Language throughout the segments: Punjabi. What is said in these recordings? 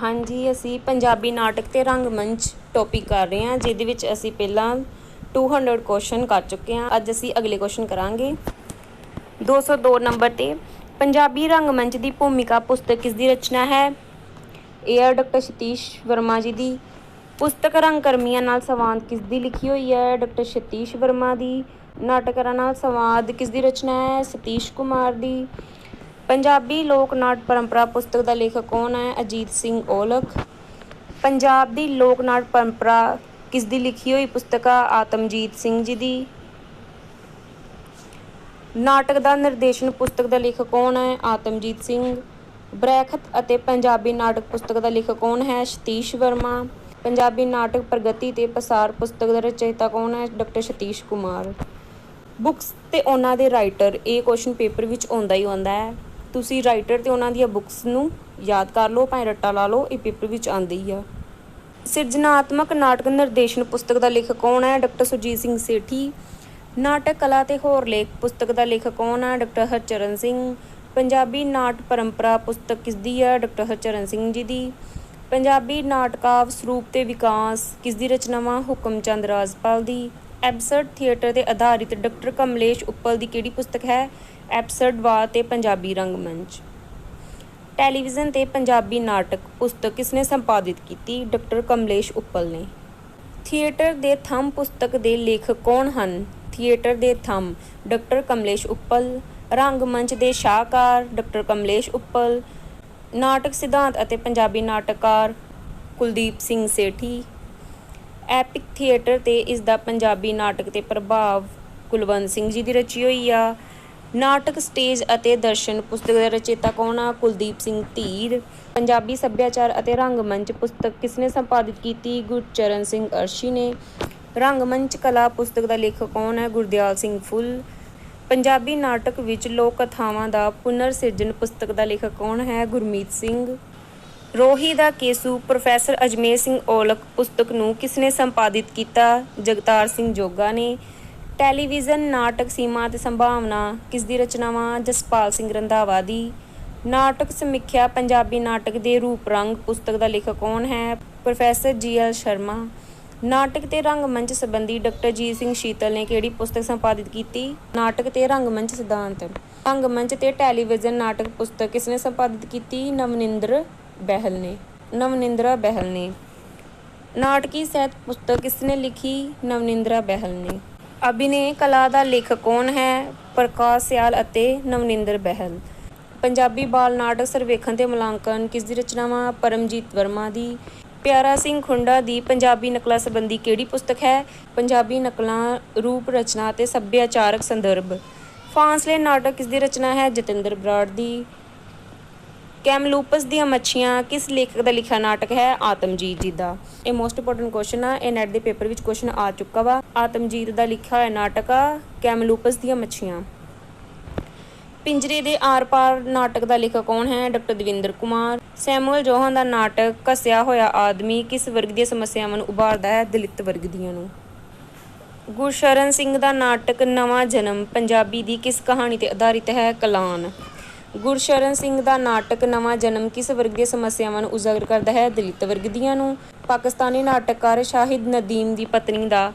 हाँ जी, ਅਸੀਂ ਪੰਜਾਬੀ ਨਾਟਕ ਤੇ ਰੰਗਮੰਚ ਟੌਪਿਕ ਕਰ ਰਹੇ ਹਾਂ, ਜਿਹਦੇ ਵਿੱਚ ਅਸੀਂ ਪਹਿਲਾਂ 200 ਕੁਐਸਚਨ ਕਰ ਚੁੱਕੇ ਹਾਂ। ਅੱਜ ਅਸੀਂ ਅਗਲੇ ਕੁਐਸਚਨ ਕਰਾਂਗੇ 202 ਨੰਬਰ 'ਤੇ। ਪੰਜਾਬੀ ਰੰਗਮੰਚ ਦੀ ਭੂਮਿਕਾ ਪੁਸਤਕ ਕਿਸ ਦੀ ਰਚਨਾ ਹੈ? ਇਹ ਹੈ ਡਾਕਟਰ ਸਤੀਸ਼ ਵਰਮਾ ਜੀ ਦੀ। ਪੁਸਤਕ ਰੰਗਕਰਮੀਆਂ ਨਾਲ ਸੰਵਾਦ ਕਿਸ ਦੀ ਲਿਖੀ ਹੋਈ ਹੈ? ਡਾਕਟਰ ਸਤੀਸ਼ ਵਰਮਾ ਦੀ। ਨਾਟਕਾਂ ਨਾਲ ਸੰਵਾਦ ਕਿਸ ਦੀ ਰਚਨਾ ਹੈ? ਸਤੀਸ਼ ਕੁਮਾਰ ਦੀ। ਪੰਜਾਬੀ ਲੋਕ ਨਾਟ ਪਰੰਪਰਾ ਪੁਸਤਕ ਦਾ ਲੇਖਕ ਕੌਣ ਹੈ? ਅਜੀਤ ਸਿੰਘ ਔਲਖ। ਪੰਜਾਬ ਦੀ ਲੋਕ ਨਾਟ ਪਰੰਪਰਾ ਕਿਸ ਦੀ ਲਿਖੀ ਹੋਈ ਪੁਸਤਕ ਆ? ਆਤਮਜੀਤ ਸਿੰਘ ਜੀ ਦੀ। ਨਾਟਕ ਦਾ ਨਿਰਦੇਸ਼ਨ ਪੁਸਤਕ ਦਾ ਲੇਖਕ ਕੌਣ ਹੈ? ਆਤਮਜੀਤ ਸਿੰਘ। ਬਰੈਖਤ ਅਤੇ ਪੰਜਾਬੀ ਨਾਟਕ ਪੁਸਤਕ ਦਾ ਲੇਖਕ ਕੌਣ ਹੈ? ਸਤੀਸ਼ ਵਰਮਾ। ਪੰਜਾਬੀ ਨਾਟਕ ਪ੍ਰਗਤੀ ਤੇ ਪਸਾਰ ਪੁਸਤਕ ਦਾ ਰਚయిਤਾ ਕੌਣ ਹੈ? ਡਾਕਟਰ ਸਤੀਸ਼ ਕੁਮਾਰ। ਬੁੱਕਸ ਤੇ ਉਹਨਾਂ ਦੇ ਰਾਈਟਰ, ਇਹ ਕੁਐਸਚਨ ਪੇਪਰ ਵਿੱਚ ਆਉਂਦਾ ਹੀ ਆਉਂਦਾ ਹੈ। ਤੁਸੀਂ ਰਾਈਟਰ ਤੇ ਉਹਨਾਂ ਦੀਆਂ ਬੁੱਕਸ ਨੂੰ ਯਾਦ ਕਰ ਲਓ, ਭਾਵੇਂ ਰੱਟਾ ਲਾ ਲਓ, ਇਹ ਪੇਪਰ ਵਿੱਚ ਆਉਂਦੀ ਹੀ ਆ। ਸਿਰਜਣਾਤਮਕ ਨਾਟਕ ਨਿਰਦੇਸ਼ਨ ਪੁਸਤਕ ਦਾ ਲੇਖਕ ਕੌਣ ਹੈ? ਡਾਕਟਰ ਸੁਰਜੀਤ ਸਿੰਘ ਸੇਠੀ। ਨਾਟਕ ਕਲਾ ਤੇ ਹੋਰ ਲੇਖ ਪੁਸਤਕ ਦਾ ਲੇਖਕ ਕੌਣ ਹੈ? ਡਾਕਟਰ ਹਰਚਰਨ ਸਿੰਘ। ਪੰਜਾਬੀ ਨਾਟ ਪਰੰਪਰਾ ਪੁਸਤਕ ਕਿਸ ਦੀ ਹੈ? ਡਾਕਟਰ ਹਰਚਰਨ ਸਿੰਘ ਜੀ ਦੀ। ਪੰਜਾਬੀ ਨਾਟਕਾਵ ਸਰੂਪ ਤੇ ਵਿਕਾਸ ਕਿਸ ਦੀ ਰਚਨਾਵਾਂ? ਹੁਕਮ ਚੰਦ ਰਾਜਪਾਲ ਦੀ। ਐਬਸਰਡ ਥੀਏਟਰ 'ਤੇ ਆਧਾਰਿਤ ਡਾਕਟਰ ਕਮਲੇਸ਼ ਉੱਪਲ ਦੀ ਕਿਹੜੀ ਪੁਸਤਕ ਹੈ? ਐਬਸਰਡ ਵਾਰ ਤੇ ਪੰਜਾਬੀ ਰੰਗਮੰਚ। ਟੈਲੀਵਿਜ਼ਨ 'ਤੇ ਪੰਜਾਬੀ ਨਾਟਕ ਪੁਸਤਕ ਕਿਸ ਨੇ ਸੰਪਾਦਿਤ ਕੀਤੀ? ਡਾਕਟਰ ਕਮਲੇਸ਼ ਉੱਪਲ ਨੇ। ਥੀਏਟਰ ਦੇ ਥੰਮ ਪੁਸਤਕ ਦੇ ਲੇਖਕ ਕੌਣ ਹਨ? ਥੀਏਟਰ ਦੇ ਥੰਮ ਡਾਕਟਰ ਕਮਲੇਸ਼ ਉੱਪਲ। ਰੰਗਮੰਚ ਦੇ ਸ਼ਾਹਕਾਰ ਡਾਕਟਰ ਕਮਲੇਸ਼ ਉੱਪਲ। ਨਾਟਕ ਸਿਧਾਂਤ ਅਤੇ ਪੰਜਾਬੀ ਨਾਟਕਕਾਰ ਕੁਲਦੀਪ ਸਿੰਘ ਸੇਠੀ। ਐਪਿਕ ਥੀਏਟਰ ਤੇ ਇਸ ਦਾ ਪੰਜਾਬੀ ਨਾਟਕ ਤੇ ਪ੍ਰਭਾਵ ਕੁਲਵੰਤ ਸਿੰਘ ਜੀ ਦੀ ਰਚੀ ਹੋਈ ਆ। ਨਾਟਕ ਸਟੇਜ ਅਤੇ ਦਰਸ਼ਨ ਪੁਸਤਕ ਦਾ ਰਚੇਤਾ ਕੌਣ ਆ? ਕੁਲਦੀਪ ਸਿੰਘ ਧੀਰ। ਪੰਜਾਬੀ ਸੱਭਿਆਚਾਰ ਅਤੇ ਰੰਗਮੰਚ ਪੁਸਤਕ ਕਿਸ ਨੇ ਸੰਪਾਦਿਤ ਕੀਤੀ? ਗੁਰਚਰਨ ਸਿੰਘ ਅਰਸ਼ੀ ਨੇ। ਰੰਗਮੰਚ ਕਲਾ ਪੁਸਤਕ ਦਾ ਲੇਖਕ ਕੌਣ ਹੈ? ਗੁਰਦਿਆਲ ਸਿੰਘ ਫੁੱਲ। ਪੰਜਾਬੀ ਨਾਟਕ ਵਿੱਚ ਲੋਕ ਕਥਾਵਾਂ ਦਾ ਪੁਨਰ ਸਿਰਜਣ ਪੁਸਤਕ ਦਾ ਲੇਖਕ ਕੌਣ ਹੈ? ਗੁਰਮੀਤ ਸਿੰਘ। ਰੋਹੀ ਦਾ ਕੇਸੂ ਪ੍ਰੋਫੈਸਰ ਅਜਮੇਰ ਸਿੰਘ ਔਲਖ ਪੁਸਤਕ ਨੂੰ ਕਿਸ ਨੇ ਸੰਪਾਦਿਤ ਕੀਤਾ? ਜਗਤਾਰ ਸਿੰਘ ਜੋਗਾ ਨੇ। ਟੈਲੀਵਿਜ਼ਨ ਨਾਟਕ ਸੀਮਾ ਅਤੇ ਸੰਭਾਵਨਾ ਕਿਸ ਦੀ ਰਚਨਾਵਾਂ? ਜਸਪਾਲ ਸਿੰਘ ਰੰਧਾਵਾ ਦੀ। ਨਾਟਕ ਸਮੀਖਿਆ ਪੰਜਾਬੀ ਨਾਟਕ ਦੇ ਰੂਪ ਰੰਗ ਪੁਸਤਕ ਦਾ ਲੇਖਕ ਕੌਣ ਹੈ? ਪ੍ਰੋਫੈਸਰ ਜੀ.ਐਲ. ਸ਼ਰਮਾ। ਨਾਟਕ ਤੇ ਰੰਗਮੰਚ ਸੰਬੰਧੀ ਡਾਕਟਰ ਜੀਤ ਸਿੰਘ ਸ਼ੀਤਲ ਨੇ ਕਿਹੜੀ ਪੁਸਤਕ ਸੰਪਾਦਿਤ ਕੀਤੀ? ਨਾਟਕ ਤੇ ਰੰਗਮੰਚ ਸਿਧਾਂਤ। ਰੰਗਮੰਚ ਤੇ ਟੈਲੀਵਿਜ਼ਨ ਨਾਟਕ ਪੁਸਤਕ ਕਿਸ ਨੇ ਸੰਪਾਦਿਤ ਕੀਤੀ? ਨਵਨਿੰਦਰ ਬਹਿਲ ਨੇ। ਨਾਟਕੀ ਸਾਹਿਤ ਪੁਸਤਕ ਕਿਸ ਨੇ ਲਿਖੀ? ਨਵਨਿੰਦਰਾ ਬਹਿਲ ਨੇ। ਅਭਿਨੇ ਕਲਾ ਦਾ ਲੇਖਕ ਕੌਣ ਹੈ? ਪ੍ਰਕਾਸ਼ ਸਿਆਲ ਅਤੇ ਨਵਨਿੰਦਰ ਬਹਿਲ। ਪੰਜਾਬੀ ਬਾਲ ਨਾਟਕ ਸਰਵੇਖਣ ਤੇ ਮੁਲਾਂਕਣ ਕਿਸ ਦੀ ਰਚਨਾਵਾਂ? ਪਰਮਜੀਤ ਵਰਮਾ ਦੀ। ਪਿਆਰਾ ਸਿੰਘ ਖੁੰਡਾ ਦੀ ਪੰਜਾਬੀ ਨਕਲਾਂ ਸੰਬੰਧੀ ਕਿਹੜੀ ਪੁਸਤਕ ਹੈ? ਪੰਜਾਬੀ ਨਕਲਾਂ ਰੂਪ ਰਚਨਾ ਅਤੇ ਸੱਭਿਆਚਾਰਕ ਸੰਦਰਭ। ਫਾਸਲੇ ਨਾਟਕ ਕਿਸ ਦੀ ਰਚਨਾ ਹੈ? ਜਤਿੰਦਰ ਬਰਾੜ ਦੀ। ਕੈਮਲੂਪਸ ਦੀਆਂ ਮੱਛੀਆਂ ਕਿਸ ਲੇਖਕ ਦਾ ਲਿਖਿਆ ਨਾਟਕ ਹੈ? ਆਤਮਜੀਤ ਜੀ ਦਾ। ਇਹ ਮੋਸਟ ਇੰਪੋਰਟੈਂਟ ਕੁਐਸਚਨ ਆ, ਇਹ ਨੈਟ ਦੇ ਪੇਪਰ ਵਿੱਚ ਕੁਐਸਚਨ ਆ ਚੁੱਕਾ ਵਾ। ਆਤਮਜੀਤ ਦਾ ਲਿਖਿਆ ਹੋਇਆ ਨਾਟਕ ਆ ਕੈਮਲੂਪਸ ਦੀਆਂ ਮੱਛੀਆਂ। ਪਿੰਜਰੇ ਦੇ ਆਰ ਪਾਰ ਨਾਟਕ ਦਾ ਲੇਖਕ ਕੌਣ ਹੈ? Doctor Davinder Kumar. Samuel John ਦਾ ਨਾਟਕ ਘਸਿਆ ਹੋਇਆ ਆਦਮੀ ਕਿਸ ਵਰਗ ਦੀਆਂ ਸਮੱਸਿਆਵਾਂ ਨੂੰ ਉਭਾਰਦਾ ਹੈ? ਦਲਿਤ ਵਰਗ ਦੀਆਂ ਨੂੰ। ਗੁਰਸ਼ਰਨ ਸਿੰਘ ਦਾ ਨਾਟਕ ਨਵਾਂ ਜਨਮ ਪੰਜਾਬੀ ਦੀ ਕਿਸ ਕਹਾਣੀ ਤੇ ਆਧਾਰਿਤ ਹੈ? ਕਲਾਨ। ਗੁਰਸ਼ਰਨ ਸਿੰਘ ਦਾ ਨਾਟਕ ਨਵਾਂ ਜਨਮ ਕਿਸ ਵਰਗ ਦੀਆਂ ਸਮੱਸਿਆਵਾਂ ਨੂੰ ਉਜਾਗਰ ਕਰਦਾ ਹੈ? ਦਲਿਤ ਵਰਗ ਦੀਆਂ ਨੂੰ। ਪਾਕਿਸਤਾਨੀ ਨਾਟਕਕਾਰ ਸ਼ਾਹਿਦ ਨਦੀਮ ਦੀ ਪਤਨੀ ਦਾ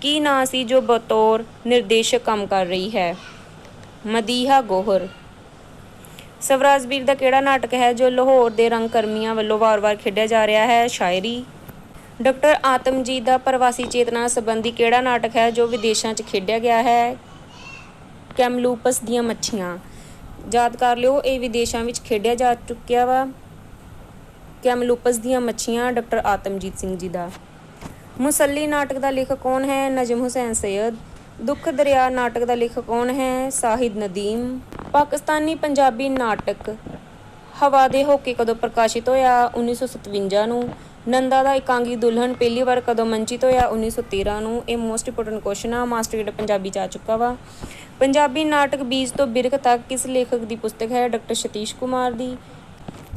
ਕੀ ਨਾਂ ਸੀ ਜੋ ਬਤੌਰ ਨਿਰਦੇਸ਼ਕ ਕੰਮ ਕਰ ਰਹੀ ਹੈ? ਮਦੀਹਾ ਗੌਹਰ। ਸਵਰਾਜ ਵੀਰ ਦਾ ਕਿਹੜਾ ਨਾਟਕ ਹੈ ਜੋ ਲਾਹੌਰ ਦੇ ਰੰਗਕਰਮੀਆਂ ਵੱਲੋਂ ਵਾਰ-ਵਾਰ ਖੇਡਿਆ ਜਾ ਰਿਹਾ ਹੈ? ਸ਼ਾਇਰੀ। ਡਾਕਟਰ ਆਤਮਜੀਤ ਦਾ ਪ੍ਰਵਾਸੀ ਚੇਤਨਾ ਸੰਬੰਧੀ ਕਿਹੜਾ ਨਾਟਕ ਹੈ ਜੋ ਵਿਦੇਸ਼ਾਂ 'ਚ ਖੇਡਿਆ ਗਿਆ ਹੈ? ਕੈਮਲੂਪਸ ਦੀਆਂ ਮੱਛੀਆਂ। ਯਾਦ ਕਰ ਲਿਓ, ਇਹ ਵਿਦੇਸ਼ਾਂ ਵਿੱਚ ਖੇਡਿਆ ਜਾ ਚੁੱਕਿਆ ਵਾ। ਕੈਮਲੂਪਸ ਦੀਆਂ ਮੱਛੀਆਂ ਡਾਕਟਰ ਆਤਮਜੀਤ ਸਿੰਘ ਜੀ ਦਾ। ਮੁਸੱਲੀ ਨਾਟਕ ਦਾ ਲੇਖਕ ਕੌਣ ਹੈ? ਨਜਮ ਹੁਸੈਨ ਸੱਯਦ। ਦੁੱਖ ਦਰਿਆ ਨਾਟਕ ਦਾ ਲੇਖਕ ਕੌਣ ਹੈ? ਸਾਹਿਦ ਨਦੀਮ। ਪਾਕਿਸਤਾਨੀ ਪੰਜਾਬੀ ਨਾਟਕ ਹਵਾ ਦੇ ਹੋਕੇ ਕਦੋਂ ਪ੍ਰਕਾਸ਼ਿਤ ਹੋਇਆ? 1957 ਨੂੰ। ਨੰਦਾ ਦਾ ਇਕਾਂਗੀ ਦੁਲਹਨ ਪਹਿਲੀ ਵਾਰ ਕਦੋਂ ਮੰਚਿਤ ਹੋਇਆ? 1913 ਨੂੰ। ਇਹ ਮੋਸਟ ਇੰਪੋਰਟੈਂਟ ਕੁਐਸਚਨ ਆ, ਮਾਸਟਰ ਗੇਡ ਪੰਜਾਬੀ 'ਚ ਆ ਚੁੱਕਾ ਵਾ। ਪੰਜਾਬੀ ਨਾਟਕ ਬੀਜ ਤੋਂ ਬਿਰਖ ਤੱਕ ਕਿਸ ਲੇਖਕ ਦੀ ਪੁਸਤਕ ਹੈ? ਡਾਕਟਰ ਸਤੀਸ਼ ਕੁਮਾਰ ਦੀ।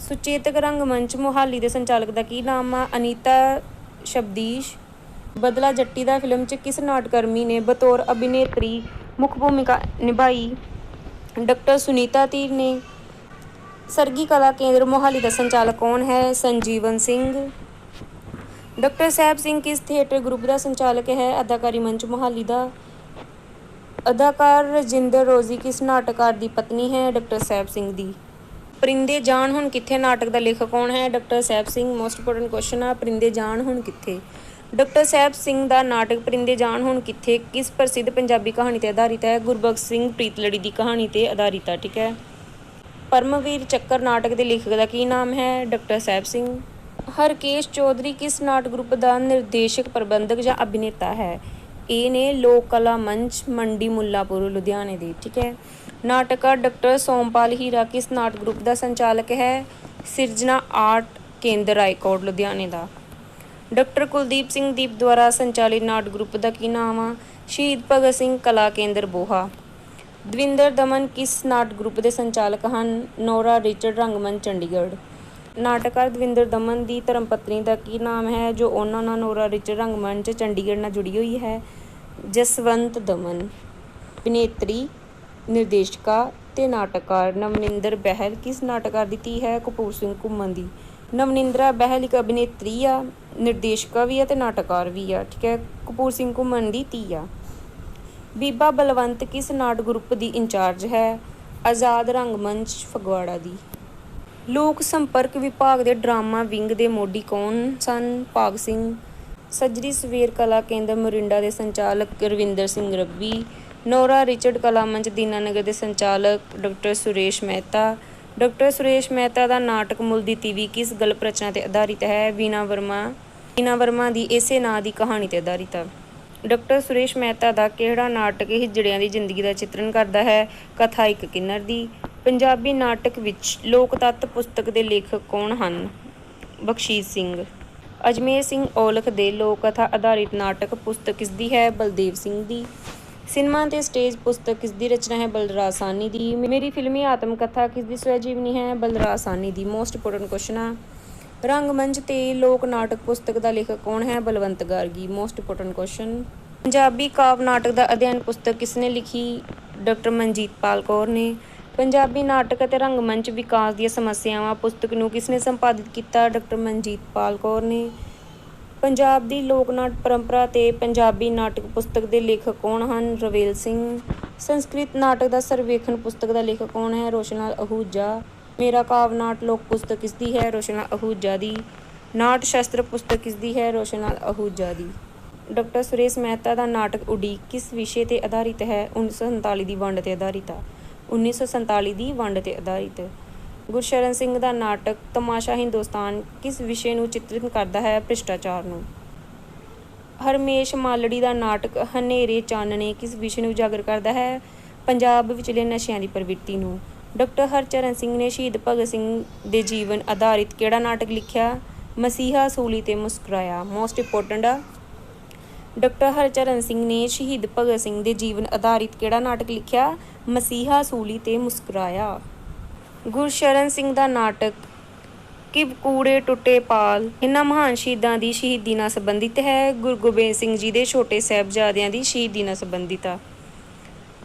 ਸੁਚੇਤਕ ਰੰਗਮੰਚ ਮੁਹਾਲੀ ਦੇ ਸੰਚਾਲਕ ਦਾ ਕੀ ਨਾਮ ਆ? ਅਨੀਤਾ ਸ਼ਬਦੀਸ਼। ਬਦਲਾ ਜੱਟੀ ਦਾ ਫਿਲਮ 'ਚ ਕਿਸ ਨਾਟਕਰਮੀ ਨੇ ਬਤੌਰ ਅਭਿਨੇਤਰੀ ਮੁੱਖ ਭੂਮਿਕਾ ਨਿਭਾਈ? ਡਾਕਟਰ ਸੁਨੀਤਾ ਧੀਰ ਨੇ। ਸਰਗੀ ਕਲਾ ਕੇਂਦਰ ਮੋਹਾਲੀ ਦਾ ਸੰਚਾਲਕ ਕੌਣ ਹੈ? ਸੰਜੀਵਨ ਸਿੰਘ। ਡਾਕਟਰ ਸਾਹਿਬ ਸਿੰਘ ਕਿਸ ਥੀਏਟਰ ਗਰੁੱਪ ਦਾ ਸੰਚਾਲਕ ਹੈ? ਅਦਾਕਾਰੀ ਮੰਚ ਮੋਹਾਲੀ ਦਾ। ਅਦਾਕਾਰ ਰਜਿੰਦਰ ਰੋਜ਼ੀ ਕਿਸ ਨਾਟਕਕਾਰ ਦੀ ਪਤਨੀ ਹੈ? ਡਾਕਟਰ ਸਾਹਿਬ ਸਿੰਘ ਦੀ। ਪਰਿੰਦੇ ਜਾਣ ਹੁਣ ਕਿੱਥੇ ਨਾਟਕ ਦਾ ਲੇਖਕ ਕੌਣ ਹੈ? Doctor Sahib Singh. Most important question ਆ, ਪਰਿੰਦੇ ਜਾਣ ਹੁਣ ਕਿੱਥੇ। ਡਾਕਟਰ ਸਾਹਿਬ ਸਿੰਘ ਦਾ ਨਾਟਕ ਪਰਿੰਦੇ ਜਾਣ ਹੁਣ ਕਿੱਥੇ ਕਿਸ ਪ੍ਰਸਿੱਧ ਪੰਜਾਬੀ ਕਹਾਣੀ ਤੇ ਆਧਾਰਿਤ ਹੈ? ਗੁਰਬਖਸ਼ ਸਿੰਘ ਪ੍ਰੀਤਲੜੀ ਦੀ ਕਹਾਣੀ ਤੇ ਆਧਾਰਿਤ ਹੈ। ਠੀਕ ਹੈ। ਪਰਮਵੀਰ ਚੱਕਰ ਨਾਟਕ ਦੇ ਲੇਖਕ ਦਾ ਕੀ ਨਾਮ ਹੈ? ਡਾਕਟਰ ਸਾਹਿਬ ਸਿੰਘ। ਹਰਕੇਸ਼ ਚੌਧਰੀ ਕਿਸ ਨਾਟਕ ਗਰੁੱਪ ਦਾ ਨਿਰਦੇਸ਼ਕ, ਪ੍ਰਬੰਧਕ ਜਾਂ ਅਭਿਨੇਤਾ ਹੈ? ਇਹ ਨੇ ਲੋਕ ਕਲਾ ਮੰਚ, ਮੰਡੀ ਮੁੱਲਾਂਪੁਰ, ਲੁਧਿਆਣੇ ਦੇ। ਠੀਕ ਹੈ। ਨਾਟਕਕਾਰ ਡਾਕਟਰ ਸੋਮਪਾਲ ਹੀਰਾ ਕਿਸ ਨਾਟਕ ਗਰੁੱਪ ਦਾ ਸੰਚਾਲਕ ਹੈ? ਸਿਰਜਣਾ ਆਰਟ ਕੇਂਦਰ ਰਾਏਕੋਟ, ਲੁਧਿਆਣੇ ਦਾ। ਡਾਕਟਰ ਕੁਲਦੀਪ ਸਿੰਘ ਦੀਪ ਦੁਆਰਾ ਸੰਚਾਲਿਤ ਨਾਟਕ ਗਰੁੱਪ ਦਾ ਕੀ ਨਾਮ ਆ? ਸ਼ਹੀਦ ਭਗਤ ਸਿੰਘ ਕਲਾ ਕੇਂਦਰ ਬੋਹਾ। ਦਵਿੰਦਰ ਦਮਨ ਕਿਸ ਨਾਟਕ ਗਰੁੱਪ ਦੇ ਸੰਚਾਲਕ ਹਨ? ਨੋਰਾ ਰਿਚਰਡ ਰੰਗਮੰਚ, ਚੰਡੀਗੜ੍ਹ। ਨਾਟਕਕਾਰ ਦਵਿੰਦਰ ਦਮਨ ਦੀ ਧਰਮ ਪਤਨੀ ਦਾ ਕੀ ਨਾਮ ਹੈ ਜੋ ਉਹਨਾਂ ਨਾਲ ਨੋਰਾ ਰਿਚਰਡ ਰੰਗਮੰਚ, ਚੰਡੀਗੜ੍ਹ ਨਾਲ ਜੁੜੀ ਹੋਈ ਹੈ? ਜਸਵੰਤ ਦਮਨ। ਅਭਿਨੇਤਰੀ, ਨਿਰਦੇਸ਼ਕਾ ਤੇ ਨਾਟਕਕਾਰ ਨਵਨਿੰਦਰ ਬਹਿਲ ਕਿਸ ਨਾਟਕਕਾਰ ਦੀ ਧੀ ਹੈ? ਕਪੂਰ ਸਿੰਘ ਘੁੰਮਣ ਦੀ। ਨਵਨਿੰਦਰਾ ਬਹਿਲ ਇੱਕ ਅਭਿਨੇਤਰੀ ਆ, ਨਿਰਦੇਸ਼ਕਾ ਵੀ ਆ ਤੇ ਨਾਟਕਕਾਰ ਵੀ ਆ। ਠੀਕ ਹੈ। ਕਪੂਰ ਸਿੰਘ ਘੁੰਮਣ ਦੀ ਧੀ ਆ। ਬੀਬਾ ਬਲਵੰਤ ਕਿਸ ਨਾਟਕ ਗਰੁੱਪ ਦੀ ਇੰਚਾਰਜ ਹੈ? ਆਜ਼ਾਦ ਰੰਗਮੰਚ, ਫਗਵਾੜਾ ਦੀ। ਲੋਕ ਸੰਪਰਕ ਵਿਭਾਗ ਦੇ ਡਰਾਮਾ ਵਿੰਗ ਦੇ ਮੋਢੀ ਕੌਣ ਸਨ? ਭਾਗ ਸਿੰਘ। ਸੱਜਰੀ ਸਵੇਰ ਕਲਾ ਕੇਂਦਰ ਮੋਰਿੰਡਾ ਦੇ ਸੰਚਾਲਕ ਰਵਿੰਦਰ ਸਿੰਘ ਰੱਬੀ। ਨੋਰਾ ਰਿਚਰਡ ਕਲਾ ਮੰਚ ਦੀਨਾਨਗਰ ਦੇ ਸੰਚਾਲਕ ਡਾਕਟਰ ਸੁਰੇਸ਼ ਮਹਿਤਾ। ਡਾਕਟਰ ਸੁਰੇਸ਼ ਮਹਿਤਾ ਦਾ ਨਾਟਕ ਮੁੱਲ ਦੀ ਤੀਵੀਂ ਕਿਸ ਗਲਪ ਰਚਨਾ ਤੇ ਆਧਾਰਿਤ ਹੈ? ਵੀਨਾ ਵਰਮਾ ਦੀ ਇਸੇ ਨਾਂ ਦੀ ਕਹਾਣੀ ਤੇ ਆਧਾਰਿਤ ਹੈ। ਡਾਕਟਰ ਸੁਰੇਸ਼ ਮਹਿਤਾ ਦਾ ਕਿਹੜਾ ਨਾਟਕ ਹਿਜੜਿਆਂ ਦੀ ਜ਼ਿੰਦਗੀ ਦਾ ਚਿੱਤਰਨ ਕਰਦਾ ਹੈ? ਕਥਾ ਇੱਕ ਕਿੰਨਰ ਦੀ। ਪੰਜਾਬੀ ਨਾਟਕ ਵਿੱਚ ਲੋਕ ਤੱਤ ਪੁਸਤਕ ਦੇ ਲੇਖਕ ਕੌਣ ਹਨ? ਬਖਸ਼ੀਸ਼ ਸਿੰਘ। ਅਜਮੇਰ ਸਿੰਘ ਔਲਖ ਦੇ ਲੋਕ ਕਥਾ ਆਧਾਰਿਤ ਨਾਟਕ ਪੁਸਤਕ ਕਿਸ ਦੀ ਹੈ? ਬਲਦੇਵ ਸਿੰਘ ਦੀ। ਸਿਨੇਮਾ ਤੇ ਸਟੇਜ ਪੁਸਤਕ ਕਿਸ ਦੀ ਰਚਨਾ ਹੈ? ਬਲਰਾਜ ਸਾਹਨੀ ਦੀ। ਮੇਰੀ ਫਿਲਮੀ ਆਤਮ ਕਥਾ ਕਿਸ ਦੀ ਸਵੈ ਜੀਵਨੀ ਹੈ? ਬਲਰਾਜ ਸਾਹਨੀ ਦੀ। ਮੋਸਟ ਇੰਪੋਰਟੈਂਟ ਕੁਐਸਚਨ ਆ। ਰੰਗਮੰਚ ਤੇ ਲੋਕ ਨਾਟਕ ਪੁਸਤਕ ਦਾ ਲੇਖਕ ਕੌਣ ਹੈ? Balwant Gargi. Most important question. Punjabi ਕਾਵਿ ਨਾਟਕ ਦਾ ਅਧਿਐਨ ਪੁਸਤਕ ਕਿਸ ਨੇ ਲਿਖੀ? ਡਾਕਟਰ ਮਨਜੀਤ ਪਾਲ ਕੌਰ ਨੇ। ਪੰਜਾਬੀ ਨਾਟਕ ਅਤੇ ਰੰਗਮੰਚ ਵਿਕਾਸ ਦੀਆਂ ਸਮੱਸਿਆਵਾਂ ਪੁਸਤਕ ਨੂੰ ਕਿਸ ਨੇ ਸੰਪਾਦਿਤ ਕੀਤਾ? ਡਾਕਟਰ ਮਨਜੀਤ ਪਾਲ ਕੌਰ ਨੇ। ਪੰਜਾਬ ਦੀ ਲੋਕ ਨਾਟ ਪਰੰਪਰਾ ਤੇ ਪੰਜਾਬੀ ਨਾਟਕ ਪੁਸਤਕ ਦੇ ਲੇਖਕ ਕੌਣ ਹਨ? ਰਵੇਲ ਸਿੰਘ। ਸੰਸਕ੍ਰਿਤ ਨਾਟਕ ਦਾ ਸਰਵੇਖਣ ਪੁਸਤਕ ਦਾ ਲੇਖਕ ਕੌਣ ਹੈ? ਰੋਸ਼ਨ ਲਾਲ ਅਹੂਜਾ। ਮੇਰਾ ਕਾਵਿ ਨਾਟ ਲੋਕ ਪੁਸਤਕ ਕਿਸ ਦੀ ਹੈ? ਰੋਸ਼ਨ ਲਾਲ ਅਹੂਜਾ ਦੀ। ਨਾਟ ਸ਼ਸਤਰ ਪੁਸਤਕ ਕਿਸ ਦੀ ਹੈ? ਰੋਸ਼ਨ ਲਾਲ ਅਹੂਜਾ ਦੀ। ਡਾਕਟਰ ਸੁਰੇਸ਼ ਮਹਿਤਾ ਦਾ ਨਾਟਕ ਉਡੀਕ ਕਿਸ ਵਿਸ਼ੇ ਤੇ ਆਧਾਰਿਤ ਹੈ? 1947 ਦੀ ਵੰਡ ਤੇ ਆਧਾਰਿਤ ਆ। 1947 ਦੀ ਵੰਡ ਤੇ ਆਧਾਰਿਤ। ਗੁਰਸ਼ਰਨ ਸਿੰਘ ਦਾ ਨਾਟਕ ਤਮਾਸ਼ਾ ਹਿੰਦੁਸਤਾਨ ਕਿਸ ਵਿਸ਼ੇ ਨੂੰ ਚਿਤਰਿਤ ਕਰਦਾ ਹੈ? ਭ੍ਰਿਸ਼ਟਾਚਾਰ ਨੂੰ। ਹਰਮੇਸ਼ ਮਾਲੜੀ ਦਾ ਨਾਟਕ ਹਨੇਰੇ ਚਾਨਣੇ ਕਿਸ ਵਿਸ਼ੇ ਨੂੰ ਉਜਾਗਰ ਕਰਦਾ ਹੈ? ਪੰਜਾਬ ਵਿਚਲੇ ਨਸ਼ਿਆਂ ਦੀ ਪ੍ਰਵਿਰਤੀ ਨੂੰ। ਡਾਕਟਰ ਹਰਚਰਨ ਸਿੰਘ ਨੇ ਸ਼ਹੀਦ ਭਗਤ ਸਿੰਘ ਦੇ ਜੀਵਨ ਆਧਾਰਿਤ ਕਿਹੜਾ ਨਾਟਕ ਲਿਖਿਆ? ਮਸੀਹਾ ਸੂਲੀ ਤੇ ਮੁਸਕਰਾਇਆ। ਮੋਸਟ ਇੰਪੋਰਟੈਂਟ ਆ। ਡਾਕਟਰ ਹਰਚਰਨ ਸਿੰਘ ਨੇ ਸ਼ਹੀਦ ਭਗਤ ਸਿੰਘ ਦੇ ਜੀਵਨ ਆਧਾਰਿਤ ਕਿਹੜਾ ਨਾਟਕ ਲਿਖਿਆ? ਮਸੀਹਾ ਸੂਲੀ ਤੇ ਮੁਸਕਰਾਇਆ। ਗੁਰਸ਼ਰਨ ਸਿੰਘ ਦਾ ਨਾਟਕ ਕਿਵ ਕੂੜੇ ਟੁੱਟੇ ਪਾਲ ਇਹਨਾਂ ਮਹਾਨ ਸ਼ਹੀਦਾਂ ਦੀ ਸ਼ਹੀਦੀ ਨਾਲ ਸੰਬੰਧਿਤ ਹੈ। ਗੁਰੂ ਗੋਬਿੰਦ ਸਿੰਘ ਜੀ ਦੇ ਛੋਟੇ ਸਾਹਿਬਜ਼ਾਦਿਆਂ ਦੀ ਸ਼ਹੀਦੀ ਨਾਲ ਸੰਬੰਧਿਤ ਆ।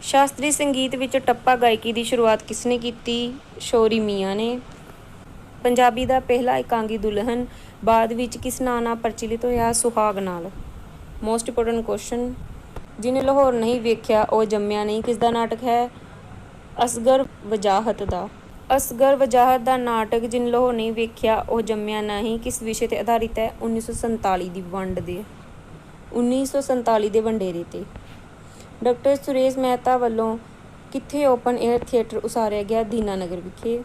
ਸ਼ਾਸਤਰੀ ਸੰਗੀਤ ਵਿੱਚ ਟੱਪਾ ਗਾਇਕੀ ਦੀ ਸ਼ੁਰੂਆਤ ਕਿਸ ਨੇ ਕੀਤੀ? ਸ਼ੌਰੀ ਮੀਆਂ ਨੇ। ਪੰਜਾਬੀ ਦਾ ਪਹਿਲਾ ਇਕਾਂਗੀ ਦੁਲਹਨ ਬਾਅਦ ਵਿੱਚ ਕਿਸ ਨਾਂ ਨਾਲ ਪ੍ਰਚਲਿਤ ਹੋਇਆ? ਸੁਹਾਗ ਨਾਲ। Most important question. ਜਿਹਨੇ ਲਾਹੌਰ ਨਹੀਂ ਵੇਖਿਆ ਉਹ ਜੰਮਿਆ ਨਹੀਂ ਕਿਸ ਦਾ ਨਾਟਕ ਹੈ? ਅਸਗਰ ਵਜਾਹਤ ਦਾ। ਅਸਗਰ ਵਜਾਹਤ ਦਾ ਨਾਟਕ ਜਿਹਨੇ ਲਾਹੌਰ ਨਹੀਂ ਵੇਖਿਆ ਉਹ ਜੰਮਿਆ ਨਹੀਂ ਕਿਸ ਵਿਸ਼ੇ ਤੇ ਆਧਾਰਿਤ ਹੈ? 1947 ਦੀ ਵੰਡ ਦੇ 1947 ਦੇ ਵੰਡੇਰੇ ਤੇ। ਡਾਕਟਰ ਸੁਰੇਸ਼ ਮਹਿਤਾ ਵੱਲੋਂ ਕਿੱਥੇ ਓਪਨ ਏਅਰ ਥੀਏਟਰ ਉਸਾਰਿਆ ਗਿਆ? ਦੀਨਾਨਗਰ ਵਿਖੇ।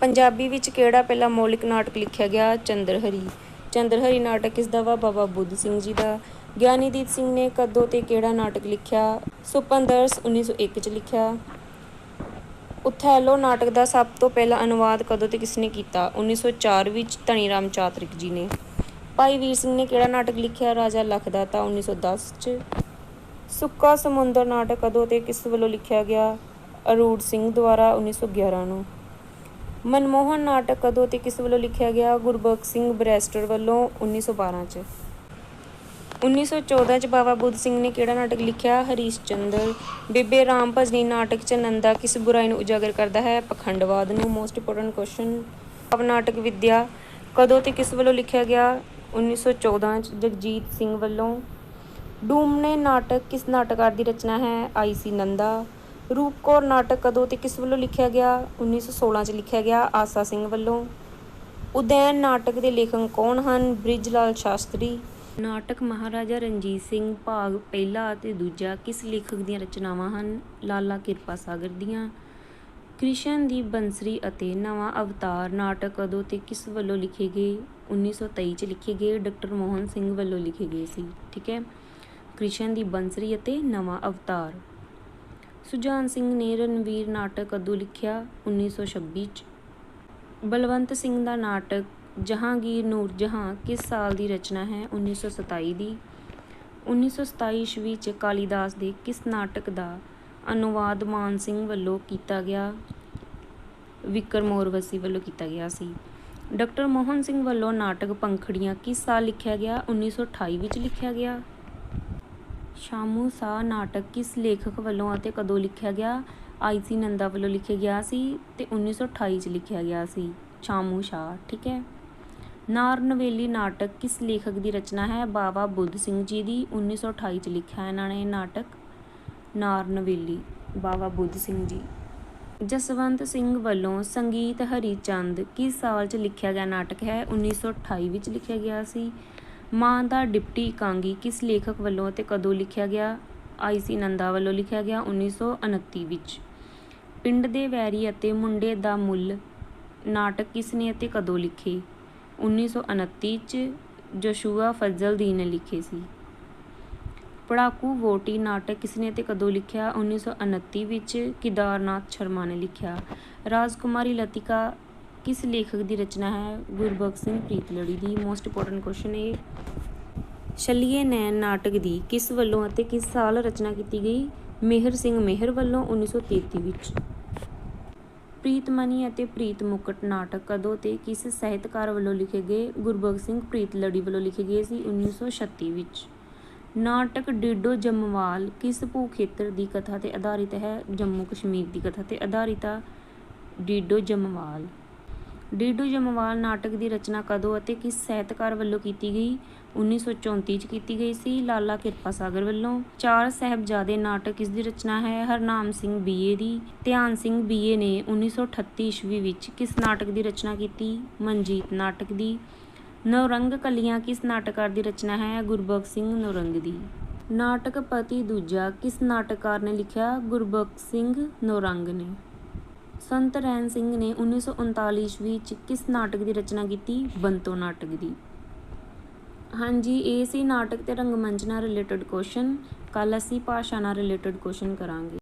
ਪੰਜਾਬੀ ਵਿੱਚ ਕਿਹੜਾ ਪਹਿਲਾ ਮੌਲਿਕ ਨਾਟਕ ਲਿਖਿਆ ਗਿਆ? ਚੰਦਰਹਰੀ। ਚੰਦਰਹਰੀ ਨਾਟਕ ਕਿਸ ਦਾ ਵਾ? ਬਾਬਾ ਬੁੱਧ ਸਿੰਘ ਜੀ ਦਾ। ਗਿਆਨੀਦੀਪ ਸਿੰਘ ਨੇ ਕਦੋਂ ਤੇ ਕਿਹੜਾ ਨਾਟਕ ਲਿਖਿਆ? ਸੁਪਨਦਰਸ 1901 ਚ ਲਿਖਿਆ। ਉਥੈਲੋ ਨਾਟਕ ਦਾ ਸਭ ਤੋਂ ਪਹਿਲਾ ਅਨੁਵਾਦ ਕਦੋਂ ਤੇ ਕਿਸ ਨੇ ਕੀਤਾ? 1904 ਵਿੱਚ ਧਨੀ ਰਾਮ ਚਾਤ੍ਰਿਕ ਜੀ ਨੇ। ਭਾਈ ਵੀਰ ਸਿੰਘ ਨੇ ਕਿਹੜਾ ਨਾਟਕ ਲਿਖਿਆ? ਰਾਜਾ ਲਖਦਾਤਾ 1910 ਚ। ਸੁੱਕਾ ਸਮੁੰਦਰ ਨਾਟਕ ਕਦੋਂ ਤੇ ਕਿਸ ਵੱਲੋਂ ਲਿਖਿਆ ਗਿਆ? ਅਰੂੜ ਸਿੰਘ ਦੁਆਰਾ 1911 ਨੂੰ। ਮਨਮੋਹਨ ਨਾਟਕ ਕਦੋਂ ਤੇ ਕਿਸ ਵੱਲੋਂ ਲਿਖਿਆ ਗਿਆ? ਗੁਰਬਖਸ਼ ਸਿੰਘ ਬਰੈਸਟਰ ਵੱਲੋਂ 1912 ਚ। 1914 'ਚ ਬਾਬਾ ਬੁੱਧ ਸਿੰਘ ਨੇ ਕਿਹੜਾ ਨਾਟਕ ਲਿਖਿਆ? ਹਰੀਸ਼ ਚੰਦਰ। ਬੇਬੇ ਰਾਮ ਭਜਨੀ ਨਾਟਕ 'ਚ ਨੰਦਾ ਕਿਸ ਬੁਰਾਈ ਨੂੰ ਉਜਾਗਰ ਕਰਦਾ ਹੈ? ਪਖੰਡਵਾਦ ਨੂੰ। Most important question. ਨਾਟਕ ਵਿਦਿਆ ਕਦੋਂ ਤੇ ਕਿਸ ਵੱਲੋਂ ਲਿਖਿਆ ਗਿਆ? 1914 'ਚ ਜਗਜੀਤ ਸਿੰਘ ਵੱਲੋਂ। ਡੂਮਣੇ ਨਾਟਕ ਕਿਸ ਨਾਟਕਾਰ ਦੀ ਰਚਨਾ ਹੈ? ਆਈ.ਸੀ. ਨੰਦਾ। ਰੂਪ ਕੌਰ ਨਾਟਕ ਕਦੋਂ ਤੇ ਕਿਸ ਵੱਲੋਂ ਲਿਖਿਆ ਗਿਆ? 1916 'ਚ ਲਿਖਿਆ ਗਿਆ ਆਸਾ ਸਿੰਘ ਵੱਲੋਂ। ਉਦੈਨ ਨਾਟਕ ਦੇ ਲੇਖਕ ਕੌਣ ਹਨ? ਬ੍ਰਿਜ ਲਾਲ ਸ਼ਾਸਤਰੀ। ਨਾਟਕ ਮਹਾਰਾਜਾ ਰਣਜੀਤ ਸਿੰਘ ਭਾਗ ਪਹਿਲਾ ਅਤੇ ਦੂਜਾ ਕਿਸ ਲੇਖਕ ਦੀਆਂ ਰਚਨਾਵਾਂ ਹਨ? ਲਾਲਾ ਕਿਰਪਾ ਸਾਗਰ ਦੀਆਂ। ਕ੍ਰਿਸ਼ਨ ਦੀ ਬੰਸਰੀ ਅਤੇ ਨਵਾਂ ਅਵਤਾਰ ਨਾਟਕ ਕਦੋਂ ਤੇ ਕਿਸ ਵੱਲੋਂ ਲਿਖੇ ਗਏ? 1923 'ਚ ਲਿਖੇ ਗਏ। ਡਾਕਟਰ ਮੋਹਨ ਸਿੰਘ ਵੱਲੋਂ ਲਿਖੇ ਗਏ ਸੀ। ਠੀਕ ਹੈ। ਕ੍ਰਿਸ਼ਨ ਦੀ ਬੰਸਰੀ ਅਤੇ ਨਵਾਂ ਅਵਤਾਰ। ਸੁਜਾਨ ਸਿੰਘ ਨੇ ਰਣਵੀਰ ਨਾਟਕ ਕਦੋਂ ਲਿਖਿਆ? 1926 'ਚ। ਬਲਵੰਤ ਸਿੰਘ ਦਾ ਨਾਟਕ ਜਹਾਂਗੀਰ ਨੂਰ ਜਹਾਂ ਕਿਸ ਸਾਲ ਦੀ ਰਚਨਾ ਹੈ? 1927 ਦੀ। 1927 ਈਸਵੀ 'ਚ ਕਾਲੀਦਾਸ ਦੇ ਕਿਸ ਨਾਟਕ ਦਾ ਅਨੁਵਾਦ ਮਾਨ ਸਿੰਘ ਵੱਲੋਂ ਕੀਤਾ ਗਿਆ? ਵਿਕਰਮੋਰਵਸੀ ਵੱਲੋਂ ਕੀਤਾ ਗਿਆ ਸੀ। ਡਾਕਟਰ ਮੋਹਨ ਸਿੰਘ ਵੱਲੋਂ ਨਾਟਕ ਪੰਖੜੀਆਂ ਕਿਸ ਸਾਲ ਲਿਖਿਆ ਗਿਆ? 1928 ਵਿੱਚ ਲਿਖਿਆ ਗਿਆ। ਸ਼ਾਮੂ ਸ਼ਾਹ ਨਾਟਕ ਕਿਸ ਲੇਖਕ ਵੱਲੋਂ ਅਤੇ ਕਦੋਂ ਲਿਖਿਆ ਗਿਆ? ਆਈ.ਸੀ. ਨੰਦਾ ਵੱਲੋਂ ਲਿਖਿਆ ਗਿਆ ਸੀ ਤੇ 1928 'ਚ ਲਿਖਿਆ ਗਿਆ ਸੀ। ਸ਼ਾਮੂ ਸ਼ਾਹ। ਠੀਕ ਹੈ। ਨਾਰ ਨਵੇਲੀ ਨਾਟਕ ਕਿਸ ਲੇਖਕ ਦੀ ਰਚਨਾ ਹੈ? ਬਾਬਾ ਬੁੱਧ ਸਿੰਘ ਜੀ ਦੀ। 1928 'ਚ ਲਿਖਿਆ ਇਹਨਾਂ ਨੇ ਨਾਟਕ ਨਾਰ ਨਵੇਲੀ। ਬਾਬਾ ਬੁੱਧ ਸਿੰਘ ਜੀ। ਜਸਵੰਤ ਸਿੰਘ ਵੱਲੋਂ ਸੰਗੀਤ ਹਰੀ ਚੰਦ ਕਿਸ ਸਾਲ 'ਚ ਲਿਖਿਆ ਗਿਆ ਨਾਟਕ ਹੈ? 1928 ਵਿੱਚ ਲਿਖਿਆ ਗਿਆ ਸੀ। ਮਾਂ ਦਾ ਡਿਪਟੀ ਇਕਾਂਗੀ ਕਿਸ ਲੇਖਕ ਵੱਲੋਂ ਅਤੇ ਕਦੋਂ ਲਿਖਿਆ ਗਿਆ? ਆਈ.ਸੀ. ਨੰਦਾ ਵੱਲੋਂ ਲਿਖਿਆ ਗਿਆ 1929 ਵਿੱਚ। ਪਿੰਡ ਦੇ ਵੈਰੀ ਅਤੇ ਮੁੰਡੇ ਦਾ ਮੁੱਲ ਨਾਟਕ ਕਿਸ ਨੇ ਅਤੇ ਕਦੋਂ ਲਿਖੇ? 1929 'ਚ ਜੋਸ਼ੂਆ ਫਜ਼ਲ-ਦੀਨ ਨੇ ਲਿਖੇ ਸੀ। ਪੜਾਕੂ ਵਹੁਟੀ ਨਾਟਕ ਕਿਸ ਨੇ ਅਤੇ ਕਦੋਂ ਲਿਖਿਆ? 1929 ਵਿੱਚ ਕਿਦਾਰਨਾਥ ਸ਼ਰਮਾ ਨੇ ਲਿਖਿਆ। ਰਾਜਕੁਮਾਰੀ ਲਤਿਕਾ ਕਿਸ ਲੇਖਕ ਦੀ ਰਚਨਾ ਹੈ? ਗੁਰਬਖਸ਼ ਸਿੰਘ ਪ੍ਰੀਤਲੜੀ ਦੀ। ਮੋਸਟ ਇੰਪੋਰਟੈਂਟ ਕੁਐਸਚਨ ਇਹ। ਛੱਲੀਏ ਨੈਣ ਨਾਟਕ ਦੀ ਕਿਸ ਵੱਲੋਂ ਅਤੇ ਕਿਸ ਸਾਲ ਰਚਨਾ ਕੀਤੀ ਗਈ? ਮੇਹਰ ਸਿੰਘ ਮੇਹਰ ਵੱਲੋਂ। 1933 ਵਿੱਚ। ਪ੍ਰੀਤਮਨੀ ਅਤੇ ਪ੍ਰੀਤ ਮੁਕਟ ਨਾਟਕ ਕਦੋਂ ਤੇ ਕਿਸ ਸਾਹਿਤਕਾਰ ਵੱਲੋਂ ਲਿਖੇ ਗਏ? ਗੁਰਬਖਸ਼ ਸਿੰਘ ਪ੍ਰੀਤਲੜੀ ਵੱਲੋਂ ਲਿਖੇ ਗਏ ਸੀ 1936 ਵਿੱਚ। ਨਾਟਕ ਡਿਡੋ ਜੰਮਵਾਲ ਕਿਸ ਭੂ ਖੇਤਰ ਦੀ ਕਥਾ ਤੇ ਆਧਾਰਿਤ ਹੈ? ਜੰਮੂ ਕਸ਼ਮੀਰ ਦੀ ਕਥਾ ਤੇ ਆਧਾਰਿਤ ਆ ਡਿਡੋ ਜੰਮਵਾਲ। ਡਿਡੋ ਜੰਮਵਾਲ ਨਾਟਕ ਦੀ ਰਚਨਾ ਕਦੋਂ ਅਤੇ ਕਿਸ ਸਾਹਿਤਕਾਰ ਵੱਲੋਂ ਕੀਤੀ ਗਈ? 1934 'ਚ ਕੀਤੀ ਗਈ ਸੀ। ਲਾਲਾ ਕਿਰਪਾ ਸਾਗਰ ਵੱਲੋਂ। ਚਾਰ ਸਾਹਿਬਜ਼ਾਦੇ ਨਾਟਕ ਕਿਸ ਦੀ ਰਚਨਾ ਹੈ? ਹਰਨਾਮ ਸਿੰਘ ਬੀਏ ਦੀ। ਧਿਆਨ ਸਿੰਘ ਬੀਏ ਨੇ 1938 ਈਸਵੀ ਵਿੱਚ ਕਿਸ ਨਾਟਕ ਦੀ ਰਚਨਾ ਕੀਤੀ? ਮਨਜੀਤ ਨਾਟਕ ਦੀ। ਨੌਰੰਗ ਕਲੀਆਂ ਕਿਸ ਨਾਟਕਕਾਰ ਦੀ ਰਚਨਾ ਹੈ? ਗੁਰਬਖਸ਼ ਸਿੰਘ ਨੌਰੰਗ ਦੀ। ਨਾਟਕ ਪਤੀ ਦੂਜਾ ਕਿਸ ਨਾਟਕਕਾਰ ਨੇ ਲਿਖਿਆ? ਗੁਰਬਖਸ਼ ਸਿੰਘ ਨੌਰੰਗ ਨੇ। ਸੰਤ ਰੈਣ ਸਿੰਘ ਨੇ 1939 ਈਸਵੀ ਵਿੱਚ ਕਿਸ ਨਾਟਕ ਦੀ ਰਚਨਾ ਕੀਤੀ? ਬੰਤੋ ਨਾਟਕ ਦੀ। ਹਾਂਜੀ, ਇਹ ਸੀ ਨਾਟਕ ਤੇ ਰੰਗਮੰਚ ਨਾਲ ਰਿਲੇਟਡ ਕੁਐਸਚਨ। ਕੱਲ੍ਹ ਅਸੀਂ ਭਾਸ਼ਾ ਨਾਲ ਰਿਲੇਟਡ ਕੁਐਸਚਨ ਕਰਾਂਗੇ।